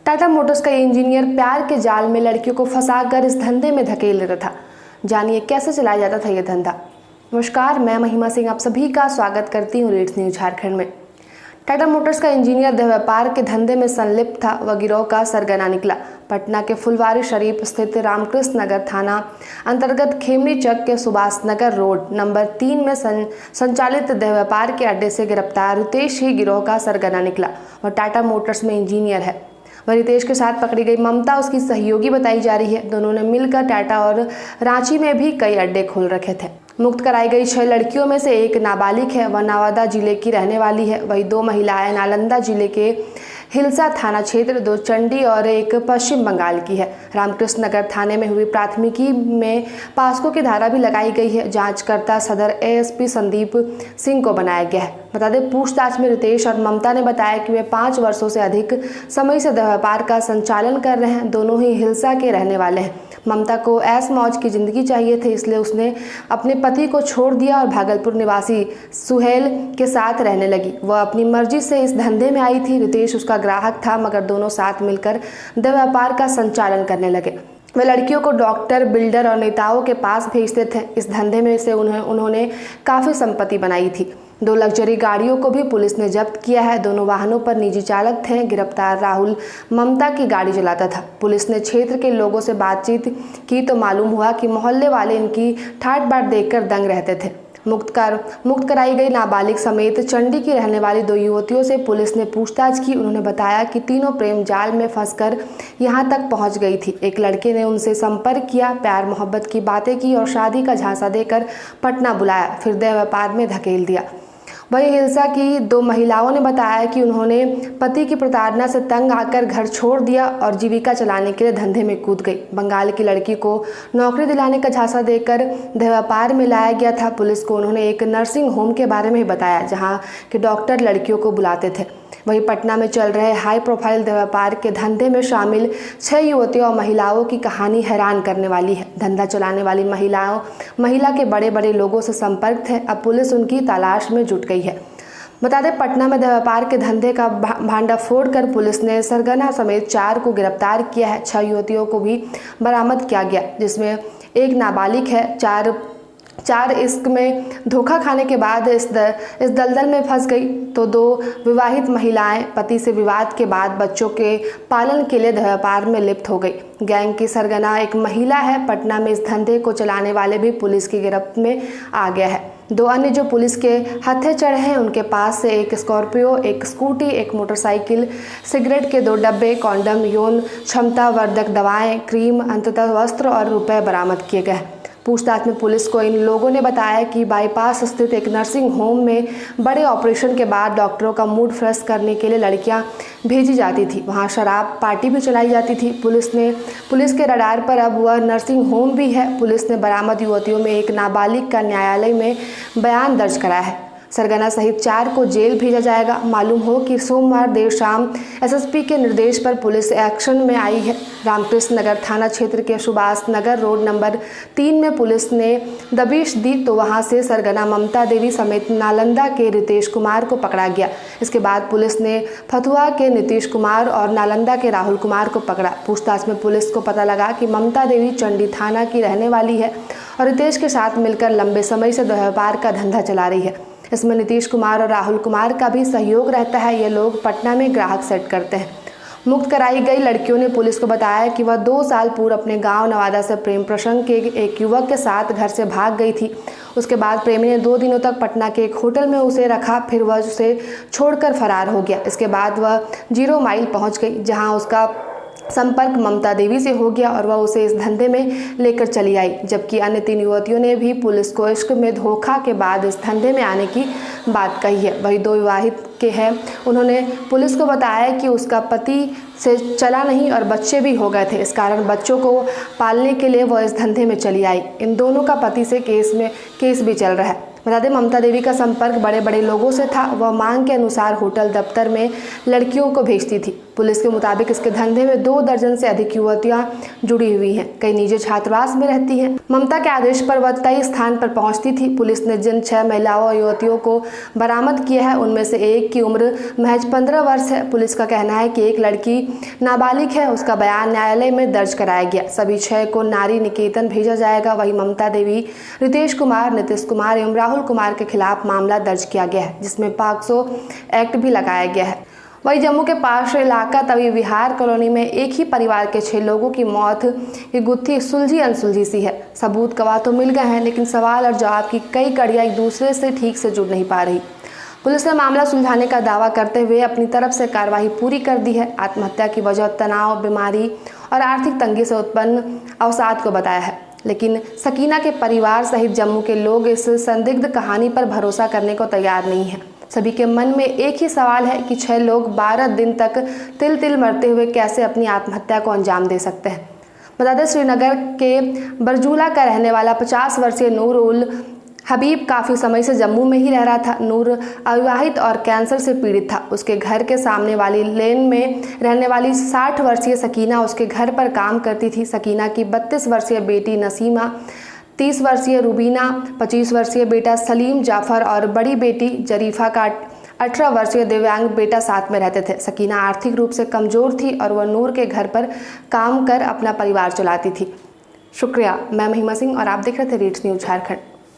Tata Motors का engineer प्यार के जाल में लड़कियों को फंसाकर इस धंधे में धकेल देता था। जानिए कैसे चलाया जाता था यह धंधा। नमस्कार, मैं महिमा सिंह आप सभी का स्वागत करती हूँ लीड्स न्यूज झारखंड में। टाटा मोटर्स का इंजीनियर देह व्यापार के धंधे में संलिप्त था। वह गिरोह का सरगना निकला। पटना के फुलवारी शरीफ स्थित रामकृष्ण नगर थाना अंतर्गत खेमनी चक के सुभाष नगर रोड नंबर 3 में संचालित देह व्यापार के अड्डे से गिरफ्तार रितेश ही गिरोह का सरगना निकला। वह टाटा मोटर्स में इंजीनियर है। वह रितेश के साथ पकड़ी गई ममता उसकी सहयोगी बताई जा रही है। दोनों ने मिलकर टाटा और रांची में भी कई अड्डे खोल रखे थे। मुक्त कराई गई 6 लड़कियों में से एक नाबालिग है। वह नवादा जिले की रहने वाली है। वही 2 महिलाएं नालंदा जिले के हिलसा थाना क्षेत्र, 2 चंडी और एक पश्चिम बंगाल की है। रामकृष्ण नगर थाने में हुई प्राथमिकी में पास्को की धारा भी लगाई गई है। जांचकर्ता सदर एएसपी संदीप सिंह को बनाया गया है। बता दें, पूछताछ में रितेश और ममता ने बताया कि वे 5 वर्षों से अधिक समय से व्यापार का संचालन कर रहे हैं। दोनों ही हिलसा के रहने वाले हैं। ममता को ऐश मौज की जिंदगी चाहिए थी, इसलिए उसने अपने पति को छोड़ दिया और भागलपुर निवासी सुहेल के साथ रहने लगी। वह अपनी मर्जी से इस धंधे में आई थी। रितेश उसका ग्राहक था, मगर दोनों साथ मिलकर व्यापार का संचालन करने लगे। वे लड़कियों को डॉक्टर, बिल्डर और नेताओं के पास भेजते थे। इस धंधे में से उन्होंने काफ़ी संपत्ति बनाई थी। 2 लग्जरी गाड़ियों को भी पुलिस ने जब्त किया है। दोनों वाहनों पर निजी चालक थे। गिरफ्तार राहुल ममता की गाड़ी चलाता था। पुलिस ने क्षेत्र के लोगों से बातचीत की तो मालूम हुआ कि मोहल्ले वाले इनकी ठाट बाट देखकर दंग रहते थे। मुक्त कराई गई नाबालिग समेत चंडी की रहने वाली 2 युवतियों से पुलिस ने पूछताछ की। उन्होंने बताया कि तीनों प्रेम जाल में फंसकर यहां तक पहुंच गई थी। एक लड़के ने उनसे संपर्क किया, प्यार मोहब्बत की बातें की और शादी का झांसा देकर पटना बुलाया, फिर देह व्यापार में धकेल दिया। वही हिलसा की 2 महिलाओं ने बताया कि उन्होंने पति की प्रताड़ना से तंग आकर घर छोड़ दिया और जीविका चलाने के लिए धंधे में कूद गई। बंगाल की लड़की को नौकरी दिलाने का झांसा देकर देह व्यापार में लाया गया था। पुलिस को उन्होंने एक नर्सिंग होम के बारे में बताया, जहां के डॉक्टर लड़कियों को बुलाते थे। वहीं पटना में चल रहे हाई प्रोफाइल देह व्यापार के धंधे में शामिल 6 युवतियों और महिलाओं की कहानी हैरान करने वाली है। धंधा चलाने वाली महिला के बड़े बड़े लोगों से संपर्क थे। अब पुलिस उनकी तलाश में जुट गई है। बता दें, पटना में देह व्यापार के धंधे का भांडाफोड़ कर पुलिस ने सरगना समेत 4 को गिरफ्तार किया है। 6 युवतियों को भी बरामद किया गया, जिसमें एक नाबालिग है। 4 इश्क में धोखा खाने के बाद इस दलदल में फंस गई तो 2 विवाहित महिलाएं पति से विवाद के बाद बच्चों के पालन के लिए व्यापार में लिप्त हो गई। गैंग की सरगना एक महिला है। पटना में इस धंधे को चलाने वाले भी पुलिस की गिरफ्त में आ गया है। 2 अन्य जो पुलिस के हत्थे चढ़े हैं, उनके पास से एक स्कॉर्पियो, एक स्कूटी, एक मोटरसाइकिल, सिगरेट के 2 डब्बे, कॉन्डम, यौन क्षमता वर्धक दवाएं, क्रीम, अंततः वस्त्र और रुपए बरामद किए गए। पूछताछ में पुलिस को इन लोगों ने बताया कि बाईपास स्थित एक नर्सिंग होम में बड़े ऑपरेशन के बाद डॉक्टरों का मूड फ्रेश करने के लिए लड़कियां भेजी जाती थी। वहां शराब पार्टी भी चलाई जाती थी। पुलिस के रडार पर अब वह नर्सिंग होम भी है। पुलिस ने बरामद युवतियों में एक नाबालिग का न्यायालय में बयान दर्ज कराया है। सरगना सहित 4 को जेल भेजा जाएगा। मालूम हो कि सोमवार देर शाम एसएसपी के निर्देश पर पुलिस एक्शन में आई है। रामकृष्ण नगर थाना क्षेत्र के सुभाष नगर रोड नंबर 3 में पुलिस ने दबिश दी तो वहां से सरगना ममता देवी समेत नालंदा के रितेश कुमार को पकड़ा गया। इसके बाद पुलिस ने फतुहा के नीतीश कुमार और नालंदा के राहुल कुमार को पकड़ा। पूछताछ में पुलिस को पता लगा कि ममता देवी चंडी थाना की रहने वाली है और रितेश के साथ मिलकर लंबे समय से व्यापार का धंधा चला रही है। इसमें नीतीश कुमार और राहुल कुमार का भी सहयोग रहता है। ये लोग पटना में ग्राहक सेट करते हैं। मुक्त कराई गई लड़कियों ने पुलिस को बताया कि वह 2 साल पूर्व अपने गांव नवादा से प्रेम प्रसंग के एक युवक के साथ घर से भाग गई थी। उसके बाद प्रेमी ने 2 दिनों तक पटना के एक होटल में उसे रखा, फिर वह उसे छोड़कर फरार हो गया। इसके बाद वह 0 माइल पहुंच गई, जहां उसका संपर्क ममता देवी से हो गया और वह उसे इस धंधे में लेकर चली आई। जबकि अन्य 3 युवतियों ने भी पुलिस को इश्क में धोखा के बाद इस धंधे में आने की बात कही है। वही 2 विवाहित के हैं। उन्होंने पुलिस को बताया कि उसका पति से चला नहीं और बच्चे भी हो गए थे। इस कारण बच्चों को पालने के लिए वह इस धंधे में चली आई। इन दोनों का पति से केस भी चल रहा है। बता दें, ममता देवी का संपर्क बड़े बड़े लोगों से था। वह मांग के अनुसार होटल दफ्तर में लड़कियों को भेजती थी। पुलिस के मुताबिक इसके धंधे में 2 दर्जन से अधिक युवतियां जुड़ी हुई हैं। कई निजी छात्रावास में रहती हैं। ममता के आदेश पर वह तय स्थान पर पहुंचती थी। पुलिस ने जिन 6 महिलाओं और युवतियों को बरामद किया है उनमें से एक की उम्र महज 15 वर्ष है। पुलिस का कहना है कि एक लड़की नाबालिग है। उसका बयान न्यायालय में दर्ज कराया गया। सभी 6 को नारी निकेतन भेजा जाएगा। वहीं ममता देवी, रितेश कुमार, नीतीश कुमार एवं राहुल कुमार के खिलाफ मामला दर्ज किया गया है, जिसमें पॉक्सो एक्ट भी लगाया गया है। वहीं जम्मू के पास इलाका तवी विहार कॉलोनी में एक ही परिवार के 6 लोगों की मौत की गुत्थी सुलझी अनसुलझी सी है। सबूत गवाह तो मिल गए हैं, लेकिन सवाल और जवाब की कई कड़ियां एक दूसरे से ठीक से जुड़ नहीं पा रही। पुलिस ने मामला सुलझाने का दावा करते हुए अपनी तरफ से कार्रवाई पूरी कर दी है। आत्महत्या की वजह तनाव, बीमारी और आर्थिक तंगी से उत्पन्न अवसाद को बताया है, लेकिन सकीना के परिवार सहित जम्मू के लोग इस संदिग्ध कहानी पर भरोसा करने को तैयार नहीं है। सभी के मन में एक ही सवाल है कि 6 लोग 12 दिन तक तिल तिल मरते हुए कैसे अपनी आत्महत्या को अंजाम दे सकते हैं। बता दें, श्रीनगर के बरजूला का रहने वाला 50 वर्षीय नूर उल हबीब काफ़ी समय से जम्मू में ही रह रहा था। नूर अविवाहित और कैंसर से पीड़ित था। उसके घर के सामने वाली लेन में रहने वाली 60 वर्षीय सकीना उसके घर पर काम करती थी। सकीना की 32 वर्षीय बेटी नसीमा, 30 वर्षीय रुबीना, 25 वर्षीय बेटा सलीम जाफर और बड़ी बेटी जरीफा का 18 वर्षीय दिव्यांग बेटा साथ में रहते थे। सकीना आर्थिक रूप से कमज़ोर थी और वह नूर के घर पर काम कर अपना परिवार चलाती थी। शुक्रिया। मैं महिमा सिंह और आप देख रहे थे रीड्स न्यूज़ झारखंड।